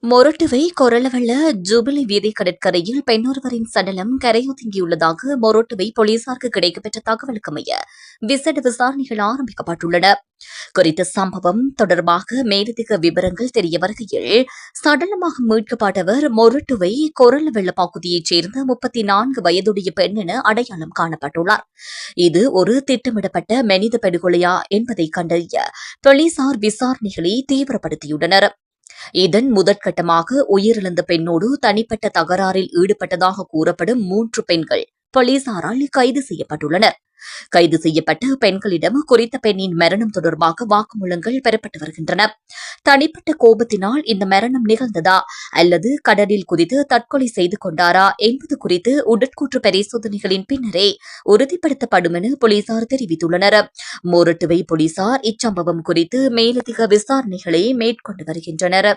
Moratuwa கொரளவெள்ள jubilee வீதி கடற்கரையில் பெண்ணொருவரின் சடலம் கரையொதுங்கியுள்ளதாக மொரட்டுவை போலீசாருக்கு கிடைக்கப்பெற்ற தகவலுக்கமைய விசேட விசாரணைகள் ஆரம்பிக்கப்பட்டுள்ளன. குறித்த சம்பவம் தொடர்பாக மேலதிக விவரங்கள் தெரிய வருகையில் சடலமாக மீட்கப்பட்டவர் மொரட்டுவை கொரளவெள்ள பகுதியைச் சேர்ந்த 34 வயதுடைய பெண் என அடையாளம் காணப்பட்டுள்ளார். இது ஒரு திட்டமிடப்பட்ட மனித படுகொலையா என்பதை கண்டறிய போலீசார் விசாரணைகளை தீவிரப்படுத்தியுள்ளனர். இதன் முதற்கட்டமாக உயிரிழந்த பெண்ணோடு தனிப்பட்ட தகராறில் ஈடுபட்டதாக கூறப்படும் 3 பெண்கள் போலீசாரால் கைது செய்யப்பட்டுள்ளனர். கைது செய்யப்பட்ட பெண்களிடம் குறித்த பெண்ணின் மரணம் தொடர்பாக வாக்குமூலங்கள் பெறப்பட்டு வருகின்றன. தனிப்பட்ட கோபத்தினால் இந்த மரணம் நிகழ்ந்ததா அல்லது கடலில் குதித்து தற்கொலை செய்து கொண்டாரா என்பது குறித்து உடற்கூற்று பரிசோதனைகளின் பின்னரே உறுதிப்படுத்தப்படும் என போலீசார் தெரிவித்துள்ளனர். மொரட்டுவை போலீசார் இச்சம்பவம் குறித்து மேலதிக விசாரணைகளை மேற்கொண்டு வருகின்றனர்.